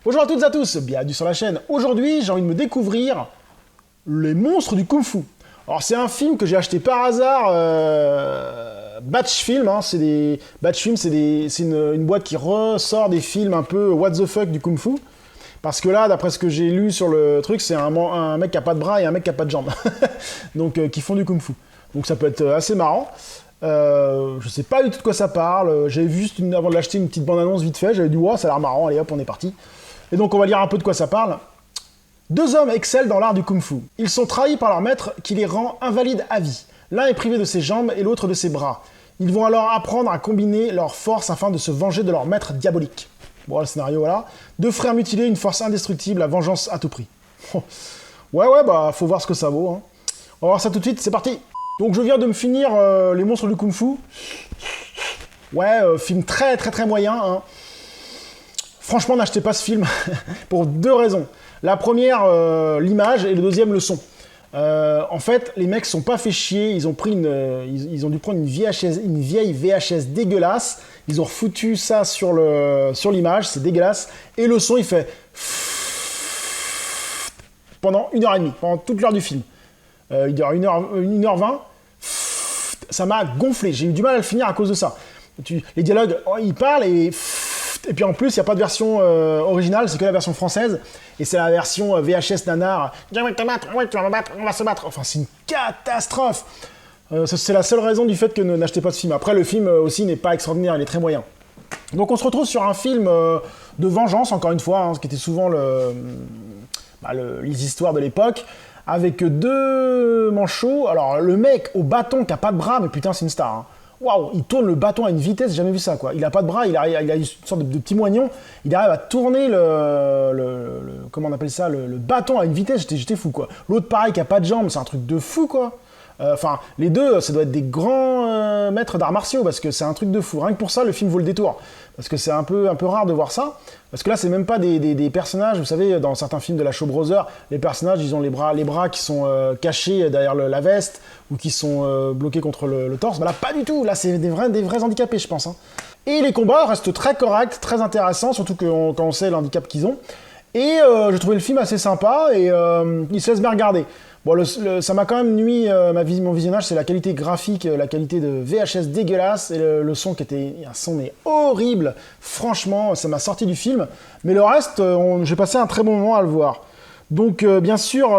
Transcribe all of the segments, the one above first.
Bonjour à toutes et à tous, bienvenue sur la chaîne. Aujourd'hui, j'ai envie de me découvrir les monstres du Kung Fu. Alors c'est un film que j'ai acheté par hasard, Batch Film, hein, Batch Film, c'est une boîte qui ressort des films un peu what the fuck du Kung Fu. Parce que là, d'après ce que j'ai lu sur le truc, c'est un mec qui a pas de bras et un mec qui a pas de jambes. Donc qui font du Kung Fu. Donc ça peut être assez marrant. Je sais pas du tout de quoi ça parle. J'avais vu juste avant de l'acheter une petite bande-annonce vite fait. J'avais dit ouais, ça a l'air marrant. Allez hop, on est parti. Et donc on va lire un peu de quoi ça parle. Deux hommes excellent dans l'art du kung-fu. Ils sont trahis par leur maître qui les rend invalides à vie. L'un est privé de ses jambes et l'autre de ses bras. Ils vont alors apprendre à combiner leurs forces afin de se venger de leur maître diabolique. Bon, le scénario, voilà. Deux frères mutilés, une force indestructible, la vengeance à tout prix. Ouais, bah, faut voir ce que ça vaut. Hein. On va voir ça tout de suite, c'est parti. Donc je viens de me finir Les monstres du kung-fu. Ouais, film très moyen, hein. Franchement, n'achetez pas ce film pour deux raisons. La première, l'image, et le deuxième, le son. En fait, les mecs sont pas fait chier. Ils ont pris ils ont dû prendre une vieille VHS dégueulasse. Ils ont refoutu ça sur l'image, c'est dégueulasse. Et le son, il fait pendant 1h30, pendant toute l'heure du film. Il dure 1h20. Ça m'a gonflé. J'ai eu du mal à le finir à cause de ça. Les dialogues, ils parlent et puis en plus, il n'y a pas de version originale, c'est que la version française. Et c'est la version VHS nanar. Je vais te battre, ouais, tu vas me battre, on va se battre. Enfin, c'est une catastrophe. C'est la seule raison du fait que n'achetez pas ce film. Après, le film aussi n'est pas extraordinaire, il est très moyen. Donc on se retrouve sur un film de vengeance, encore une fois, hein, ce qui était souvent les histoires de l'époque, avec deux manchots. Alors, le mec au bâton qui n'a pas de bras, mais putain, c'est une star, hein. Waouh, il tourne le bâton à une vitesse, j'ai jamais vu ça, quoi. Il a pas de bras, il a une sorte de petit moignon, il arrive à tourner comment on appelle ça, le bâton à une vitesse, j'étais fou, quoi. L'autre, pareil, qui a pas de jambes, c'est un truc de fou, quoi. Enfin, les deux, ça doit être des grands maîtres d'arts martiaux, parce que c'est un truc de fou. Rien que pour ça, le film vaut le détour. Parce que c'est un peu rare de voir ça. Parce que là, c'est même pas des personnages, vous savez, dans certains films de la Shaw Brothers, les personnages, ils ont les bras qui sont cachés derrière la veste, ou qui sont bloqués contre le torse. Mais là, pas du tout. Là, c'est des vrais handicapés, je pense. Hein. Et les combats restent très corrects, très intéressants, surtout quand on sait l'handicap qu'ils ont. Et j'ai trouvé le film assez sympa, et il se laisse bien regarder. Bon, ça m'a quand même nuit, mon visionnage, c'est la qualité graphique, la qualité de VHS dégueulasse, et le son un son mais horrible. Franchement, ça m'a sorti du film. Mais le reste, j'ai passé un très bon moment à le voir. Donc, bien sûr,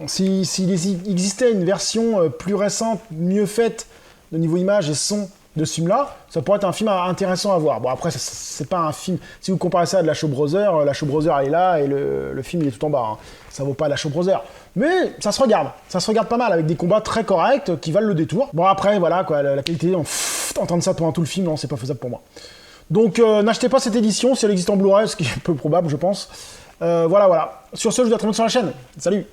s'il existait une version plus récente, mieux faite, de niveau image et son, de ce film-là, ça pourrait être un film intéressant à voir. Bon, après, c'est pas un film... Si vous comparez ça à de la Shaw Brothers, elle est là, et le film, il est tout en bas. Hein. Ça vaut pas la Shaw Brothers. Mais ça se regarde pas mal, avec des combats très corrects, qui valent le détour. Bon, après, voilà, quoi, la qualité, entendre ça pendant tout le film, non, c'est pas faisable pour moi. Donc, n'achetez pas cette édition, si elle existe en Blu-ray, ce qui est peu probable, je pense. Voilà. Sur ce, je vous dis à très bientôt sur la chaîne. Salut!